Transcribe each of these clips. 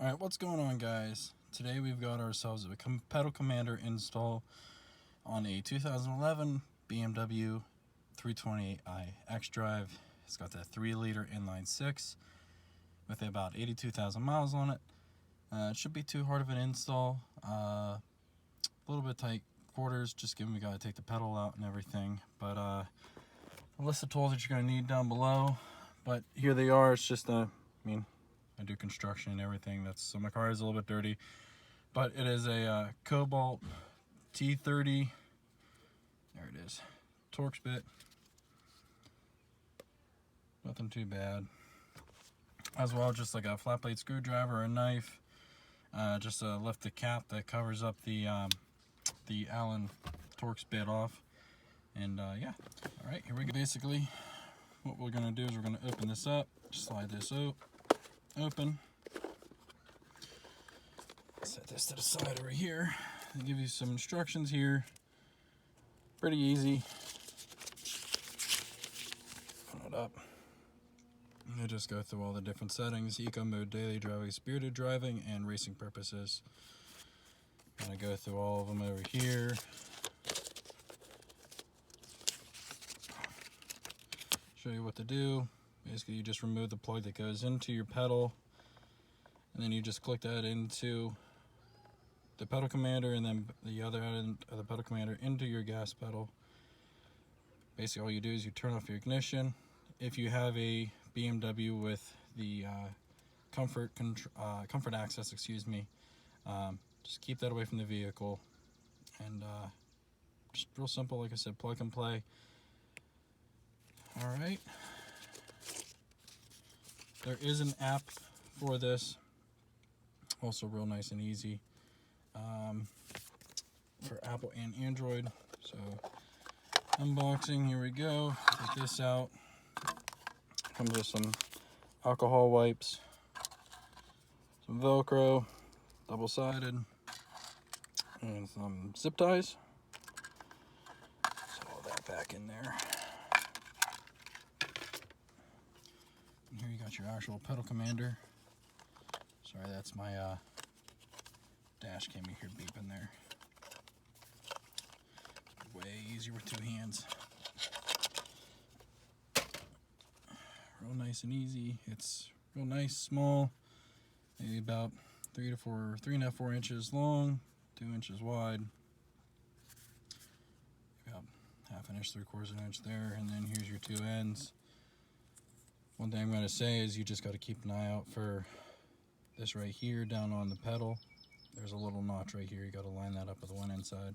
Alright, what's going on, guys? Today we've got ourselves a pedal commander install on a 2011 BMW 328i xDrive. It's got that 3-liter inline 6 with about 82,000 miles on it. It shouldn't be too hard of an install. A little bit tight quarters, just given we got to take the pedal out and everything. But a list of tools that you're going to need down below. But here they are. It's just I do construction and everything. So my car is a little bit dirty, but it is a Cobalt T30. There it is, Torx bit. Nothing too bad. As well, just like a flat blade screwdriver, a knife, just to lift the cap that covers up the Allen Torx bit off. And yeah, all right, here we go. Basically, what we're gonna do is we're gonna open this up, just slide this open. Set this to the side over here. I'll give you some instructions here. Pretty easy. Open it up. And just go through all the different settings: eco mode, daily driving, spirited driving, and racing purposes. I'm gonna go through all of them over here. Show you what to do. Basically, you just remove the plug that goes into your pedal, and then you just click that into the pedal commander, and then the other end of the pedal commander into your gas pedal. Basically, all you do is you turn off your ignition. If you have a BMW with the comfort access, just keep that away from the vehicle. And just real simple, like I said, plug and play. All right. There is an app for this, also real nice and easy, for Apple and Android. So unboxing, here we go. Take this out. Comes with some alcohol wipes, some Velcro, double-sided, and some zip ties. Set all that back in there. And here you got your actual pedal commander. Sorry, that's my dash cam you hear beeping there. Way easier with two hands. Real nice and easy. It's real nice, small, maybe about 3.5 to 4 inches long, 2 inches wide. About half an inch, 3/4 inch there, and then here's your two ends. One thing I'm going to say is you just got to keep an eye out for this right here down on the pedal. There's a little notch right here. You got to line that up with the one inside.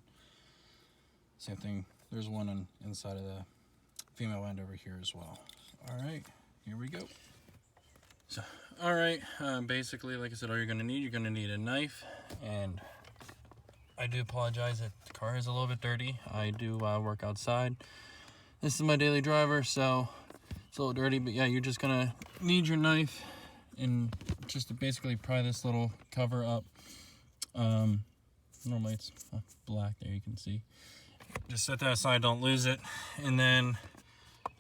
Same thing, there's one on inside of the female end over here as well. All right, here we go. So, all right, basically, like I said, all you're going to need a knife. And I do apologize that the car is a little bit dirty. I do work outside. This is my daily driver, so it's a little dirty, but yeah, you're just gonna need your knife and just to basically pry this little cover up. Normally it's black there, you can see. Just set that aside, don't lose it. And then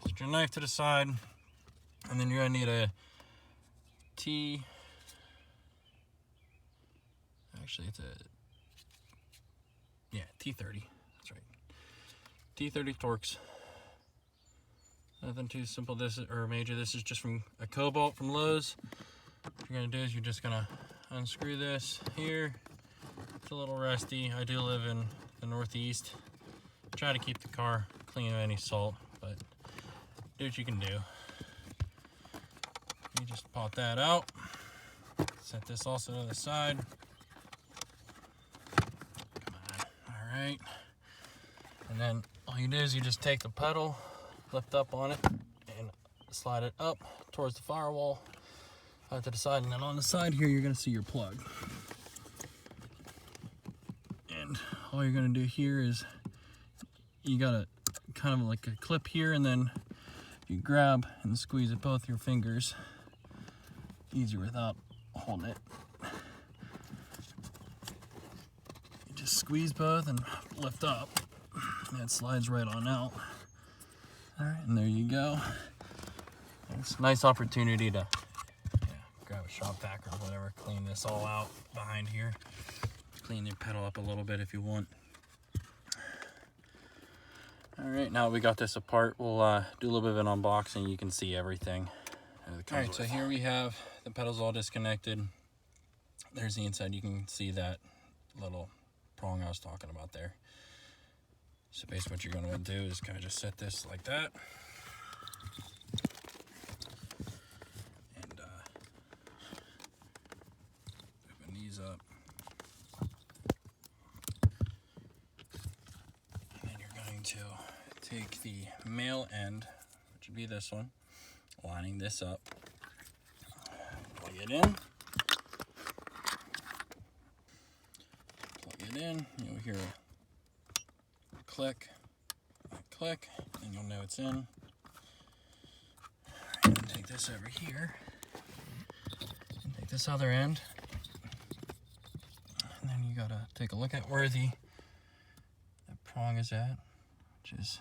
put your knife to the side, and then you're gonna need a T30, that's right. T30 Torx. Nothing too simple this is just from a Cobalt from Lowe's. What you're gonna do is you're just gonna unscrew this here. It's a little rusty. I do live in the Northeast. Try to keep the car clean of any salt, but do what you can do. You just pop that out. Set this also to the side. Come on, all right. And then all you do is you just take the pedal, lift up on it, and slide it up towards the firewall to the side. And then on the side here, you're going to see your plug. And all you're going to do here is you got a kind of like a clip here, and then you grab and squeeze it both your fingers. Easier without holding it. You just squeeze both and lift up, and it slides right on out. All right, and there you go. It's a nice opportunity to grab a shop vac or whatever, clean this all out behind here. Clean your pedal up a little bit if you want. All right, now we got this apart, we'll do a little bit of an unboxing. You can see everything. All right, so here we have the pedals all disconnected. There's the inside. You can see that little prong I was talking about there. So basically what you're going to want to do is kind of just set this like that. And open these up. And then you're going to take the male end, which would be this one, lining this up, plug it in. You'll hear a click, and you'll know it's in. And take this over here, and take this other end, and then you gotta take a look at where the prong is at, which is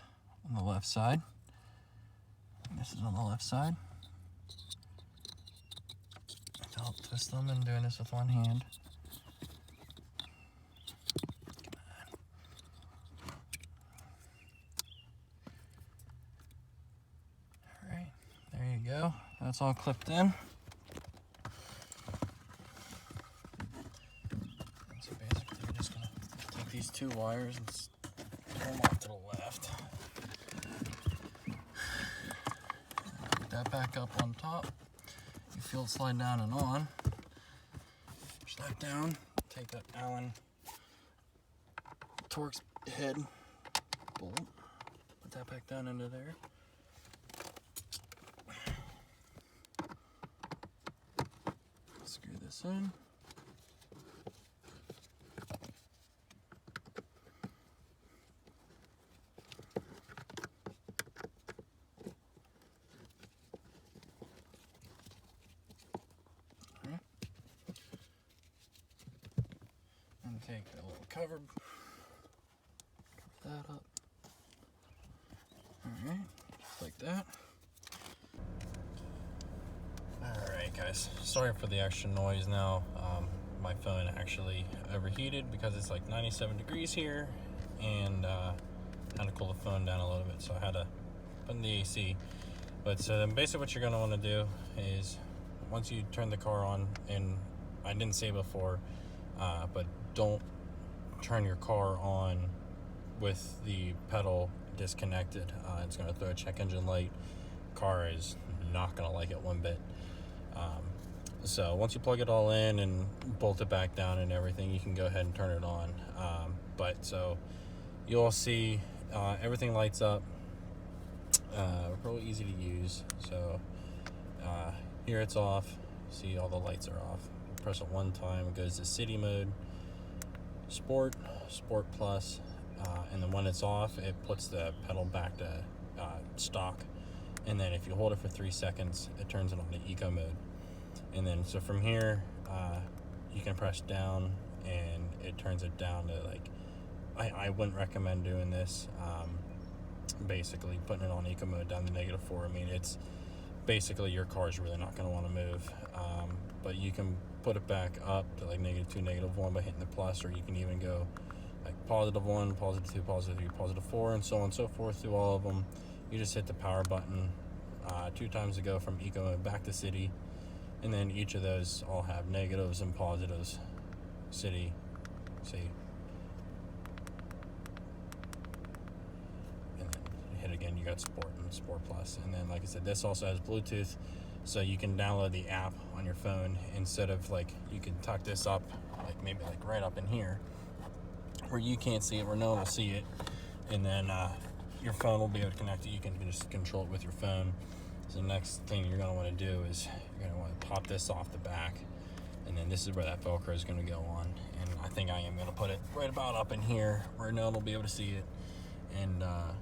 on the left side. And this is on the left side. I'll twist them. I'm doing this with one hand. Go. That's all clipped in. So basically we're just going to take these two wires and turn them off to the left. Put that back up on top. You feel it slide down and on. Push that down. Take that Allen Torx head bolt. Put that back down into there. Screw this in. Right. And take the little cover that up. Alright, just like that. Alright guys, sorry for the extra noise now. My phone actually overheated because it's like 97 degrees here, and had to cool the phone down a little bit, so I had to put in the AC. But so then basically what you're going to want to do is, once you turn the car on, and I didn't say before, but don't turn your car on with the pedal disconnected. It's going to throw a check engine light. Car is not going to like it one bit. So once you plug it all in and bolt it back down and everything, you can go ahead and turn it on. But so you'll see everything lights up. Really easy to use. So here it's off. See, all the lights are off. Press it one time, it goes to city mode, sport, sport plus, and then when it's off, it puts the pedal back to stock. And then if you hold it for 3 seconds, it turns it on to eco mode. And then so from here, you can press down and it turns it down to like, I wouldn't recommend doing this. Basically putting it on eco mode down to -4. I mean, it's basically your car's really not going to want to move. But you can put it back up to like -2, -1 by hitting the plus, or you can even go like +1, +2, +3, +4, and so on and so forth through all of them. You just hit the power button 2 times to go from eco mode back to city, and then each of those all have negatives and positives. City, see, and then you hit again, you got sport and sport plus. And then like I said, this also has Bluetooth, so you can download the app on your phone. Instead of like, you can tuck this up like maybe like right up in here where you can't see it, where no one will see it, and then your phone will be able to connect it. You can just control it with your phone. So the next thing you're going to want to do is you're going to want to pop this off the back, and then this is where that Velcro is going to go on. And I think I am going to put it right about up in here where no one will be able to see it. And I'll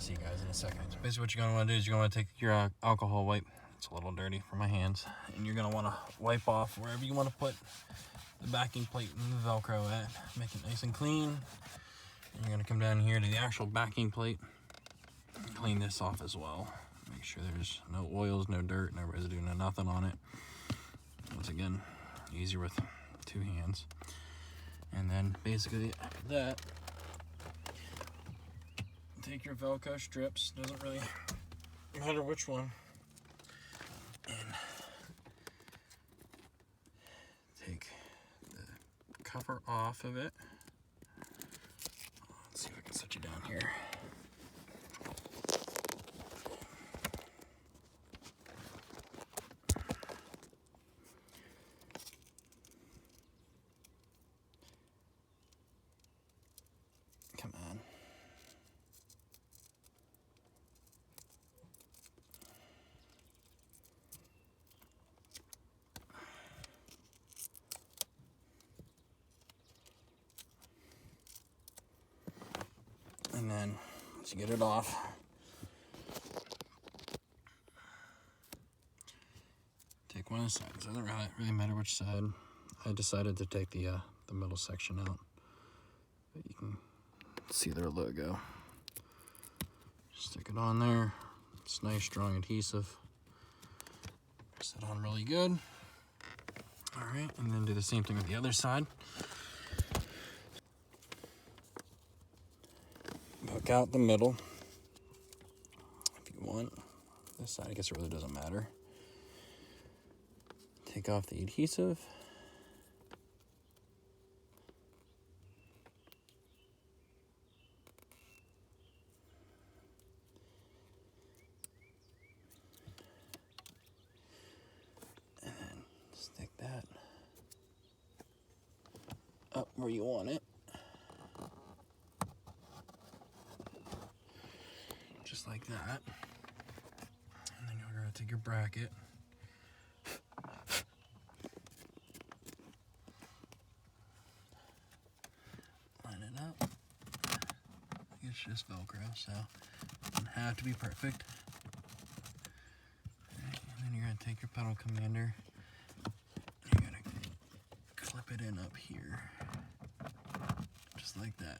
see you guys in a second. So basically what you're going to want to do is you're going to take your alcohol wipe. It's a little dirty for my hands. And you're going to want to wipe off wherever you want to put the backing plate and the Velcro at. Make it nice and clean. And you're going to come down here to the actual backing plate. Clean this off as well. Make sure there's no oils, no dirt, no residue, no nothing on it. Once again, easier with 2 hands. And then basically after that, take your Velcro strips, doesn't really matter which one, and take the cover off of it. Let's see if I can set you down here. Come on. And then once you get it off, take one of the sides. It doesn't really matter which side. I decided to take the middle section out, but you can see their logo. Stick it on there. It's nice, strong adhesive. Press it on really good. All right, and then do the same thing with the other side. Hook out the middle if you want. This side, I guess it really doesn't matter. Take off the adhesive. And then stick that up where you want it. Just like that. And then you're going to take your bracket. Line it up. It's just Velcro, so it doesn't have to be perfect. Right, and then you're going to take your pedal commander. You're going to clip it in up here. Just like that.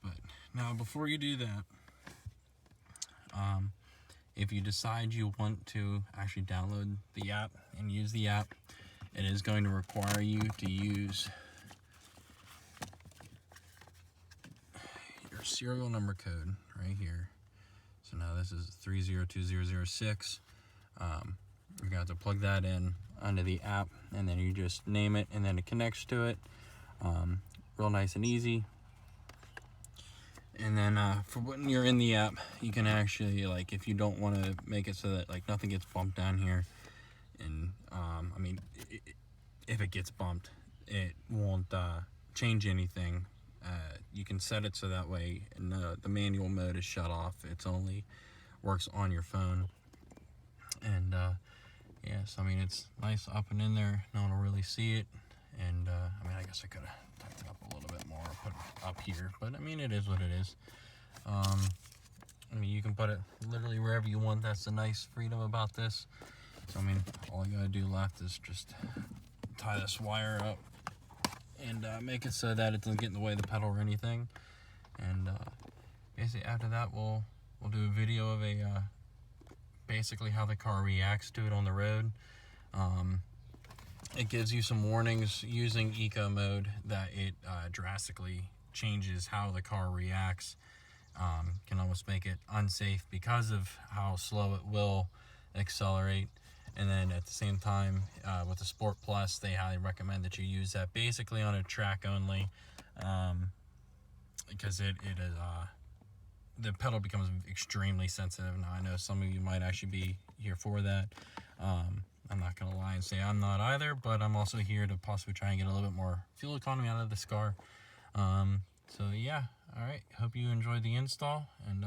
But now before you do that, if you decide you want to actually download the app and use the app, it is going to require you to use your serial number code right here. So now this is 302006. You're gonna have to plug that in onto the app, and then you just name it, and then it connects to it. Real nice and easy. And then for when you're in the app, you can actually, like, if you don't want to make it so that like nothing gets bumped down here, and I mean, if it gets bumped, it won't change anything. You can set it so that way the manual mode is shut off. It's only works on your phone. And yes, I mean, it's nice up and in there. No one will really see it. And I mean, I guess I could have typed it up a little bit more, put it up here, but I mean, it is what it is. I mean, you can put it literally wherever you want. That's the nice freedom about this. So I mean, all you gotta do left is just tie this wire up and make it so that it doesn't get in the way of the pedal or anything. And basically after that, we'll do a video of basically how the car reacts to it on the road. It gives you some warnings using eco mode that it drastically changes how the car reacts. Can almost make it unsafe because of how slow it will accelerate. And then at the same time, with the Sport Plus, they highly recommend that you use that basically on a track only, because it is the pedal becomes extremely sensitive. Now I know some of you might actually be here for that. I'm not gonna lie and say I'm not either, but I'm also here to possibly try and get a little bit more fuel economy out of this car. So yeah, all right. Hope you enjoyed the install, and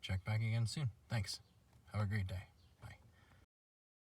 check back again soon. Thanks. Have a great day.